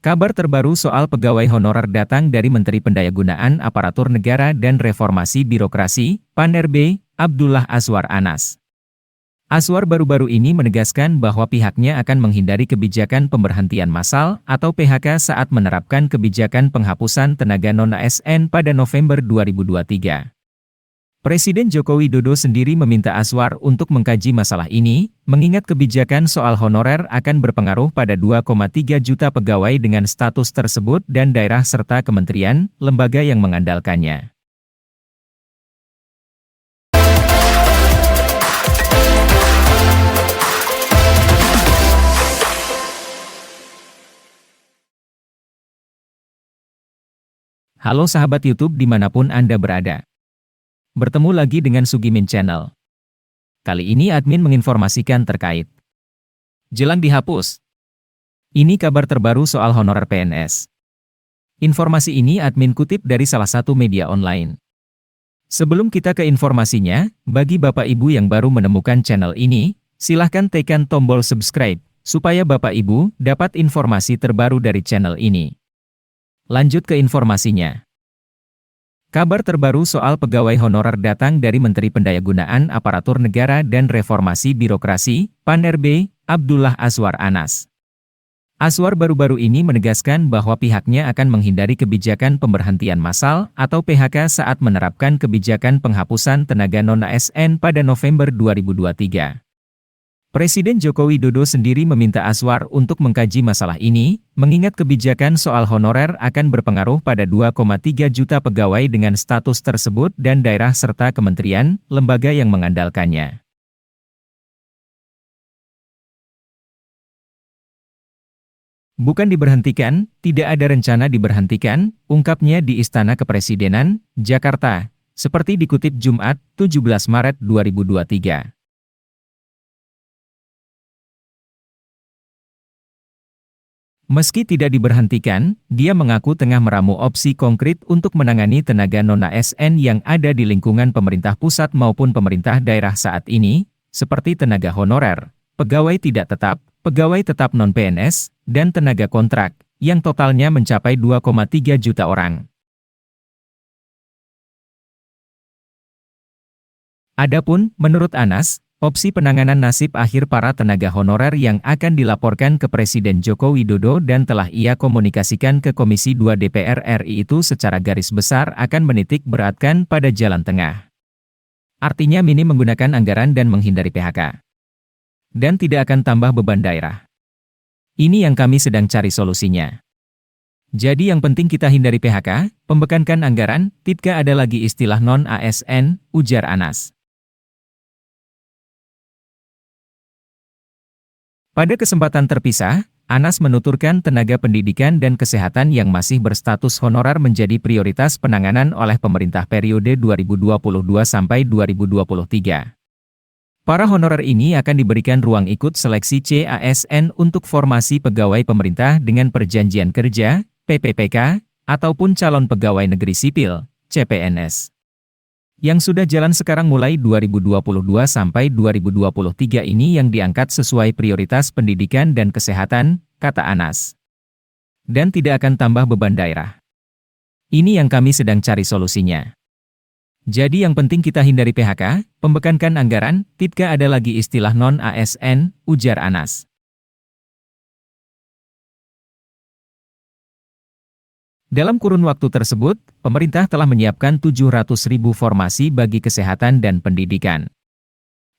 Kabar terbaru soal pegawai honorer datang dari Menteri Pendayagunaan Aparatur Negara dan Reformasi Birokrasi, PAN-RB, Abdullah Azwar Anas. Azwar baru-baru ini menegaskan bahwa pihaknya akan menghindari kebijakan pemberhentian massal atau PHK saat menerapkan kebijakan penghapusan tenaga non-ASN pada November 2023. Presiden Joko Widodo sendiri meminta Azwar untuk mengkaji masalah ini, mengingat kebijakan soal honorer akan berpengaruh pada 2,3 juta pegawai dengan status tersebut dan daerah serta kementerian, lembaga yang mengandalkannya. Halo sahabat YouTube dimanapun Anda berada. Bertemu lagi dengan Sugimin Channel. Kali ini admin menginformasikan terkait jelang dihapus. Ini kabar terbaru soal honorer PNS. Informasi ini admin kutip dari salah satu media online. Sebelum kita ke informasinya, bagi Bapak Ibu yang baru menemukan channel ini, silahkan tekan tombol subscribe, supaya Bapak Ibu dapat informasi terbaru dari channel ini. Lanjut ke informasinya. Kabar terbaru soal pegawai honorer datang dari Menteri Pendayagunaan Aparatur Negara dan Reformasi Birokrasi, PAN-RB, Abdullah Azwar Anas. Azwar baru-baru ini menegaskan bahwa pihaknya akan menghindari kebijakan pemberhentian massal atau PHK saat menerapkan kebijakan penghapusan tenaga non-ASN pada November 2023. Presiden Joko Widodo sendiri meminta Azwar untuk mengkaji masalah ini, mengingat kebijakan soal honorer akan berpengaruh pada 2,3 juta pegawai dengan status tersebut dan daerah serta kementerian, lembaga yang mengandalkannya. Bukan diberhentikan, tidak ada rencana diberhentikan, ungkapnya di Istana Kepresidenan, Jakarta, seperti dikutip Jumat, 17 Maret 2023. Meski tidak diberhentikan, dia mengaku tengah meramu opsi konkret untuk menangani tenaga non-ASN yang ada di lingkungan pemerintah pusat maupun pemerintah daerah saat ini, seperti tenaga honorer, pegawai tidak tetap, pegawai tetap non-PNS, dan tenaga kontrak, yang totalnya mencapai 2,3 juta orang. Adapun, menurut Anas, opsi penanganan nasib akhir para tenaga honorer yang akan dilaporkan ke Presiden Joko Widodo dan telah ia komunikasikan ke Komisi 2 DPR RI itu secara garis besar akan menitik beratkan pada jalan tengah. Artinya minim menggunakan anggaran dan menghindari PHK. Dan tidak akan tambah beban daerah. Ini yang kami sedang cari solusinya. Jadi yang penting kita hindari PHK, pembekankan anggaran, tidak ada lagi istilah non-ASN, ujar Anas. Pada kesempatan terpisah, Anas menuturkan tenaga pendidikan dan kesehatan yang masih berstatus honorer menjadi prioritas penanganan oleh pemerintah periode 2022 sampai 2023. Para honorer ini akan diberikan ruang ikut seleksi CASN untuk formasi pegawai pemerintah dengan perjanjian kerja, PPPK, ataupun calon pegawai negeri sipil, CPNS. Yang sudah jalan sekarang mulai 2022 sampai 2023 ini yang diangkat sesuai prioritas pendidikan dan kesehatan, kata Anas. Dan tidak akan tambah beban daerah. Ini yang kami sedang cari solusinya. Jadi yang penting kita hindari PHK, pembekankan anggaran, tidak ada lagi istilah non-ASN, ujar Anas. Dalam kurun waktu tersebut, pemerintah telah menyiapkan 700.000 formasi bagi kesehatan dan pendidikan.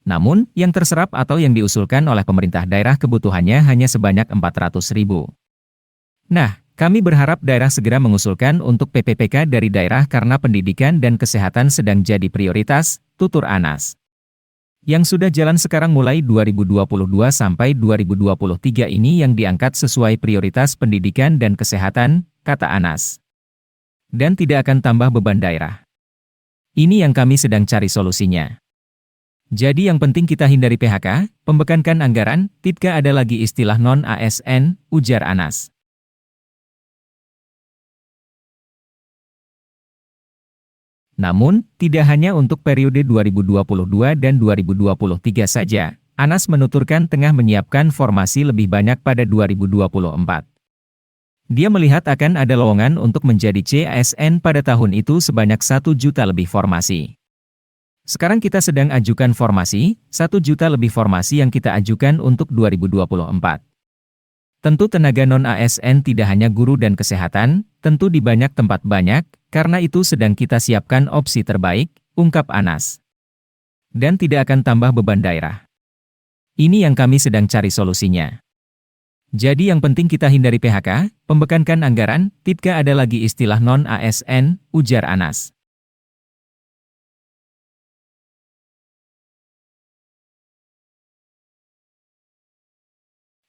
Namun, yang terserap atau yang diusulkan oleh pemerintah daerah kebutuhannya hanya sebanyak 400.000. Nah, kami berharap daerah segera mengusulkan untuk PPPK dari daerah karena pendidikan dan kesehatan sedang jadi prioritas, tutur Anas. Yang sudah jalan sekarang mulai 2022 sampai 2023 ini yang diangkat sesuai prioritas pendidikan dan kesehatan, kata Anas. Dan tidak akan tambah beban daerah. Ini yang kami sedang cari solusinya. Jadi yang penting kita hindari PHK, pembekankan anggaran, tidak ada lagi istilah non-ASN, ujar Anas. Namun, tidak hanya untuk periode 2022 dan 2023 saja, Anas menuturkan tengah menyiapkan formasi lebih banyak pada 2024. Dia melihat akan ada lowongan untuk menjadi CASN pada tahun itu sebanyak 1 juta lebih formasi. Sekarang kita sedang ajukan formasi, 1 juta lebih formasi yang kita ajukan untuk 2024. Tentu tenaga non-ASN tidak hanya guru dan kesehatan, tentu di banyak tempat banyak, karena itu sedang kita siapkan opsi terbaik, ungkap Anas. Dan tidak akan tambah beban daerah. Ini yang kami sedang cari solusinya. Jadi yang penting kita hindari PHK, pembekankan anggaran, tidak ada lagi istilah non-ASN, ujar Anas.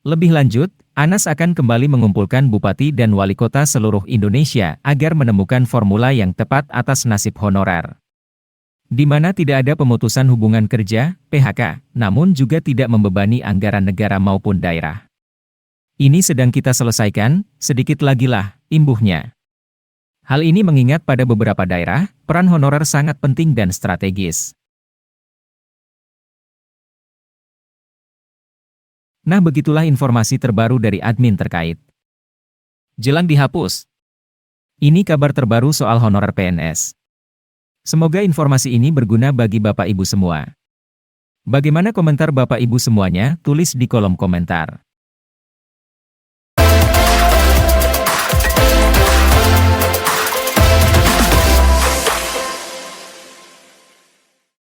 Lebih lanjut, Anas akan kembali mengumpulkan bupati dan wali kota seluruh Indonesia agar menemukan formula yang tepat atas nasib honorer. Di mana tidak ada pemutusan hubungan kerja, PHK, namun juga tidak membebani anggaran negara maupun daerah. Ini sedang kita selesaikan, sedikit lagi lah, imbuhnya. Hal ini mengingat pada beberapa daerah, peran honorer sangat penting dan strategis. Nah, begitulah informasi terbaru dari admin terkait. Jelang dihapus. Ini kabar terbaru soal honorer PNS. Semoga informasi ini berguna bagi Bapak Ibu semua. Bagaimana komentar Bapak Ibu semuanya? Tulis di kolom komentar.